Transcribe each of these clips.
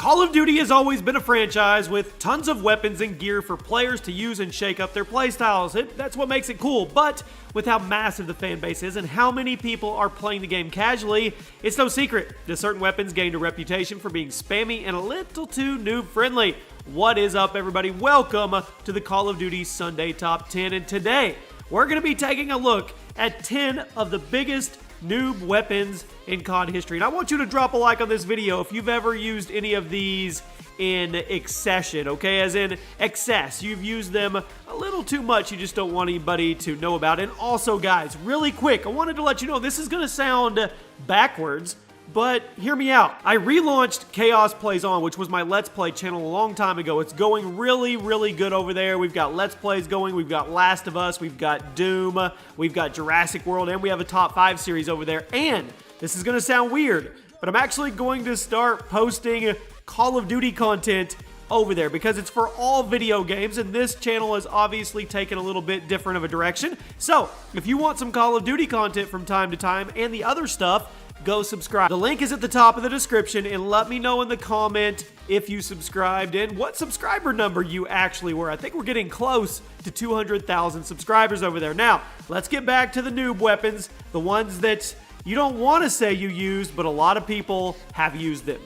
Call of Duty has always been a franchise with tons of weapons and gear for players to use and shake up their playstyles. That's what makes it cool, but with how massive the fan base is and how many people are playing the game casually, it's no secret that certain weapons gained a reputation for being spammy and a little too noob-friendly. What is up, everybody? Welcome to the Call of Duty Sunday Top 10, and today we're going to be taking a look at 10 of the biggest noob weapons in COD history. And I want you to drop a like on this video if you've ever used any of these in accession, okay? As in excess. You've used them a little too much, you just don't want anybody to know about it. And also, guys, really quick, I wanted to let you know this is going to sound backwards, but hear me out. I relaunched Chaos Plays On, which was my Let's Play channel a long time ago. It's going really, really good over there. We've got Let's Plays going, we've got Last of Us, we've got Doom, we've got Jurassic World, and we have a Top 5 series over there. And this is going to sound weird, but I'm actually going to start posting Call of Duty content over there because it's for all video games, and this channel has obviously taken a little bit different of a direction. So if you want some Call of Duty content from time to time and the other stuff, go subscribe. The link is at the top of the description, and let me know in the comment if you subscribed and what subscriber number you actually were. I think we're getting close to 200,000 subscribers over there. Now, let's get back to the noob weapons, the ones that you don't want to say you used, but a lot of people have used them.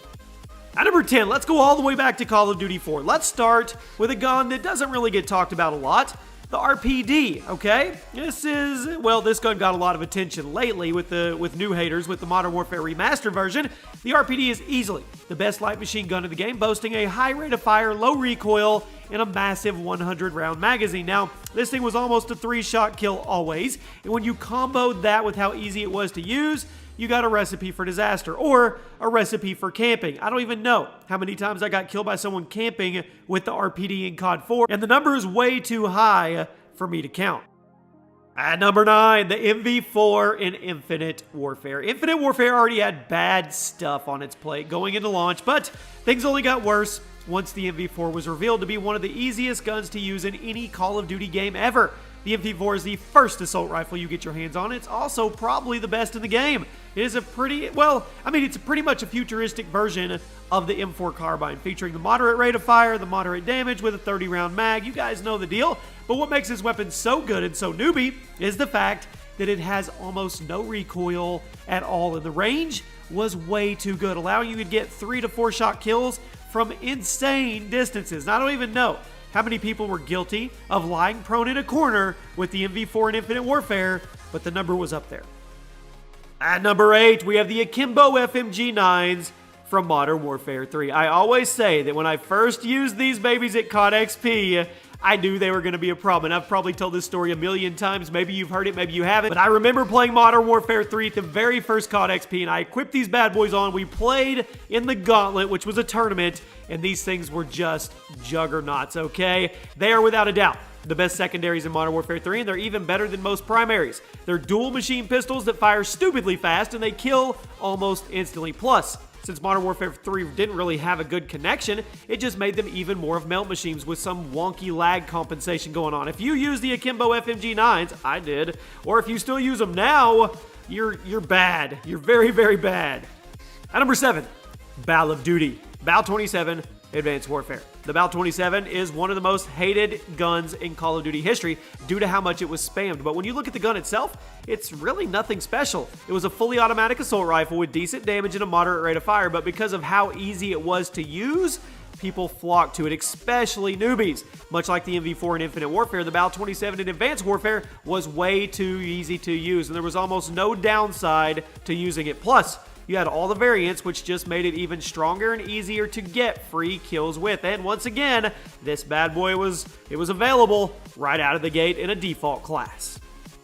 At number 10, let's go all the way back to Call of Duty 4. Let's start with a gun that doesn't really get talked about a lot. The RPD, okay? This gun got a lot of attention lately with new haters with the Modern Warfare Remastered version. The RPD is easily the best light machine gun in the game, boasting a high rate of fire, low recoil, and a massive 100-round magazine. Now, this thing was almost a 3-shot kill always, and when you comboed that with how easy it was to use, you got a recipe for disaster, or a recipe for camping. I don't even know how many times I got killed by someone camping with the RPD in COD 4, and the number is way too high for me to count. At number 9, the MV4 in Infinite Warfare. Infinite Warfare already had bad stuff on its plate going into launch, but things only got worse once the MV4 was revealed to be one of the easiest guns to use in any Call of Duty game ever. The MV4 is the first assault rifle you get your hands on. It's also probably the best in the game. It is it's pretty much a futuristic version of the M4 carbine, featuring the moderate rate of fire, the moderate damage with a 30-round mag. You guys know the deal. But what makes this weapon so good and so newbie is the fact that it has almost no recoil at all, and the range was way too good, allowing you to get 3 to 4 shot kills from insane distances. Now, I don't even know how many people were guilty of lying prone in a corner with the MV4 in Infinite Warfare, but the number was up there. At number 8, we have the Akimbo FMG9s from Modern Warfare 3. I always say that when I first used these babies at COD XP, I knew they were going to be a problem, and I've probably told this story a million times. Maybe you've heard it, maybe you haven't, but I remember playing Modern Warfare 3 at the very first COD XP, and I equipped these bad boys on. We played in the Gauntlet, which was a tournament, and these things were just juggernauts, okay? They are without a doubt the best secondaries in Modern Warfare 3, and they're even better than most primaries. They're dual machine pistols that fire stupidly fast, and they kill almost instantly. Plus, since Modern Warfare 3 didn't really have a good connection, it just made them even more of melt machines with some wonky lag compensation going on. If you use the Akimbo FMG9s, I did, or if you still use them now, you're bad. You're very, very bad. At number 7, Bal of Duty. Bal 27 Advanced Warfare. The Bal 27 is one of the most hated guns in Call of Duty history due to how much it was spammed. But when you look at the gun itself, it's really nothing special. It was a fully automatic assault rifle with decent damage and a moderate rate of fire, but because of how easy it was to use, people flocked to it, especially newbies. Much like the MV4 in Infinite Warfare, the Bal 27 in Advanced Warfare was way too easy to use, and there was almost no downside to using it. Plus, you had all the variants, which just made it even stronger and easier to get free kills with. And once again, this bad boy was available right out of the gate in a default class.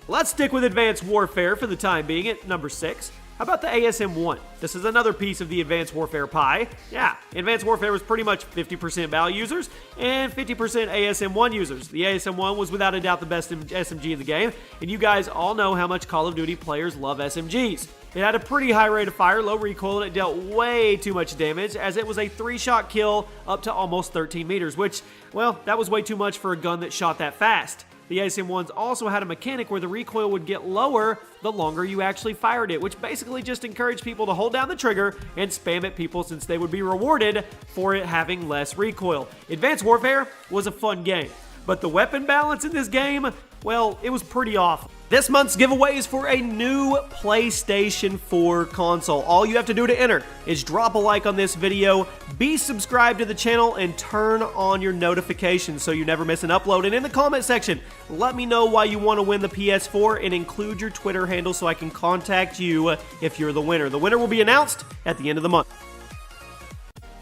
Let's stick with Advanced Warfare for the time being at number 6. How about the ASM-1? This is another piece of the Advanced Warfare pie. Yeah, Advanced Warfare was pretty much 50% BAL users and 50% ASM-1 users. The ASM-1 was without a doubt the best SMG in the game, and you guys all know how much Call of Duty players love SMGs. It had a pretty high rate of fire, low recoil, and it dealt way too much damage, as it was a 3-shot kill up to almost 13 meters, which, well, that was way too much for a gun that shot that fast. The ASM-1s also had a mechanic where the recoil would get lower the longer you actually fired it, which basically just encouraged people to hold down the trigger and spam at people since they would be rewarded for it having less recoil. Advanced Warfare was a fun game, but the weapon balance in this game, well, it was pretty awful. This month's giveaway is for a new PlayStation 4 console. All you have to do to enter is drop a like on this video, be subscribed to the channel, and turn on your notifications so you never miss an upload. And in the comment section, let me know why you want to win the PS4 and include your Twitter handle so I can contact you if you're the winner. The winner will be announced at the end of the month.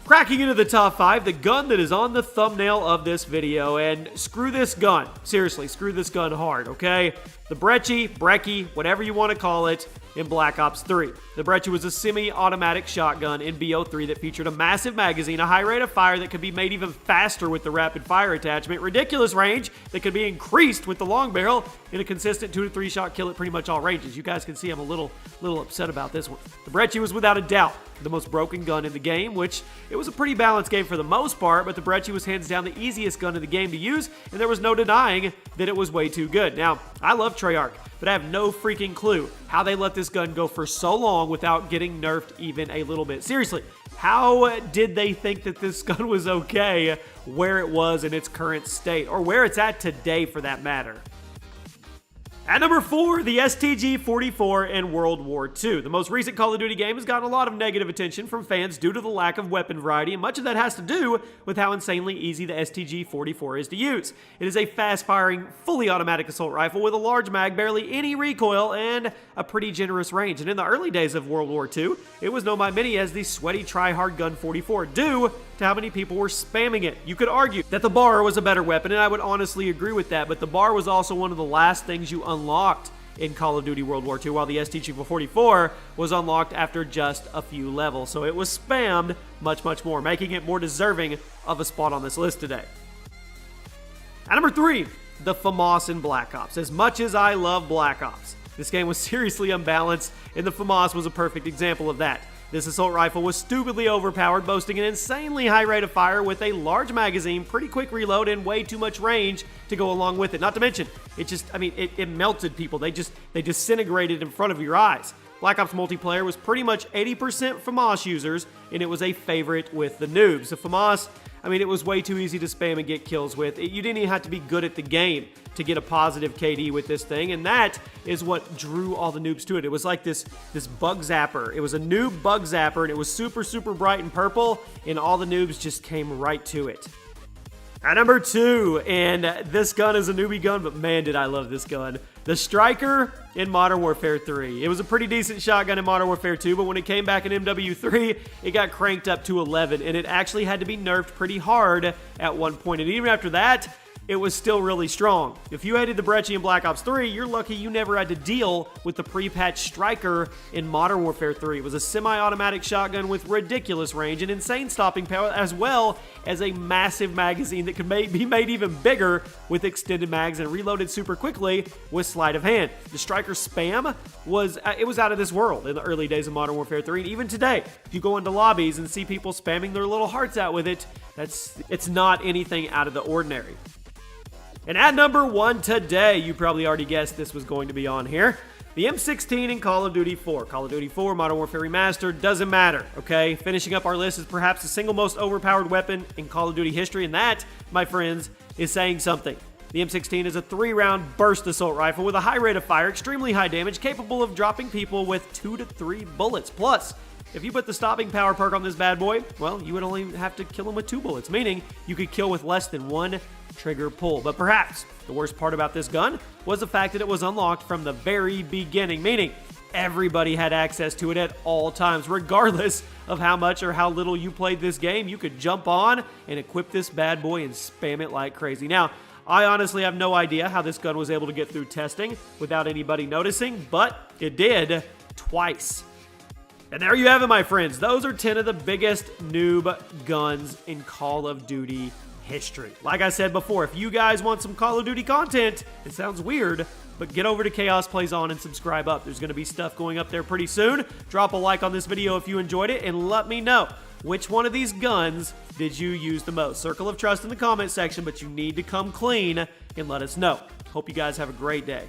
Cracking into the top 5, the gun that is on the thumbnail of this video, and screw this gun. Seriously, screw this gun hard, okay? The Brecci, whatever you want to call it, in Black Ops 3. The Brecci was a semi-automatic shotgun in BO3 that featured a massive magazine, a high rate of fire that could be made even faster with the rapid fire attachment, ridiculous range that could be increased with the long barrel, and a consistent 2 to 3 shot kill at pretty much all ranges. You guys can see I'm a little upset about this one. The Brecci was without a doubt the most broken gun in the game, which it was a pretty balanced game for the most part, but the Brecci was hands down the easiest gun in the game to use, and there was no denying that it was way too good. Now, I love Treyarch, but I have no freaking clue how they let this gun go for so long without getting nerfed even a little bit. Seriously, how did they think that this gun was okay where it was in its current state, or where it's at today for that matter? At number 4, the STG-44 in World War II. The most recent Call of Duty game has gotten a lot of negative attention from fans due to the lack of weapon variety, and much of that has to do with how insanely easy the STG-44 is to use. It is a fast-firing, fully automatic assault rifle with a large mag, barely any recoil, and a pretty generous range. And in the early days of World War II, it was known by many as the sweaty try-hard gun 44, due to how many people were spamming it. You could argue that the bar was a better weapon, and I would honestly agree with that, but the bar was also one of the last things you unlocked in Call of Duty World War II, while the STG-44 was unlocked after just a few levels. So it was spammed much more, making it more deserving of a spot on this list today. At number 3, the FAMAS in Black Ops. As much as I love Black Ops, this game was seriously unbalanced, and the FAMAS was a perfect example of that. This assault rifle was stupidly overpowered, boasting an insanely high rate of fire with a large magazine, pretty quick reload, and way too much range to go along with it. Not to mention, it melted people. They disintegrated in front of your eyes. Black Ops multiplayer was pretty much 80% FAMAS users, and it was a favorite with the noobs. The FAMAS, it was way too easy to spam and get kills with. You didn't even have to be good at the game to get a positive KD with this thing, and that is what drew all the noobs to it. It was like this bug zapper. It was a noob bug zapper, and it was super bright and purple, and all the noobs just came right to it. At number 2, and this gun is a newbie gun, but man, did I love this gun. The Striker in Modern Warfare 3. It was a pretty decent shotgun in Modern Warfare 2, but when it came back in MW3, it got cranked up to 11, and it actually had to be nerfed pretty hard at one point. And even after that, it was still really strong. If you hated the Brecci in Black Ops 3, you're lucky you never had to deal with the pre-patched Striker in Modern Warfare 3. It was a semi-automatic shotgun with ridiculous range and insane stopping power, as well as a massive magazine that could be made even bigger with extended mags and reloaded super quickly with sleight of hand. The Striker spam was out of this world in the early days of Modern Warfare 3, and even today, if you go into lobbies and see people spamming their little hearts out with it, it's not anything out of the ordinary. And at number 1 today, you probably already guessed this was going to be on here, the M16 in Call of Duty 4. Call of Duty 4, Modern Warfare Remastered, doesn't matter, okay? Finishing up our list is perhaps the single most overpowered weapon in Call of Duty history, and that, my friends, is saying something. The M16 is a 3-round burst assault rifle with a high rate of fire, extremely high damage, capable of dropping people with 2 to 3 bullets. Plus, if you put the stopping power perk on this bad boy, well, you would only have to kill him with 2 bullets, meaning you could kill with less than 1 trigger pull. But perhaps the worst part about this gun was the fact that it was unlocked from the very beginning, meaning everybody had access to it at all times. Regardless of how much or how little you played this game, you could jump on and equip this bad boy and spam it like crazy. Now, I honestly have no idea how this gun was able to get through testing without anybody noticing, but it did twice. And there you have it, my friends. Those are 10 of the biggest noob guns in Call of Duty history. Like I said before, if you guys want some Call of Duty content, it sounds weird, but get over to Chaos Plays On and subscribe up. There's going to be stuff going up there pretty soon. Drop a like on this video if you enjoyed it, and let me know which one of these guns did you use the most. Circle of Trust in the comment section, but you need to come clean and let us know. Hope you guys have a great day.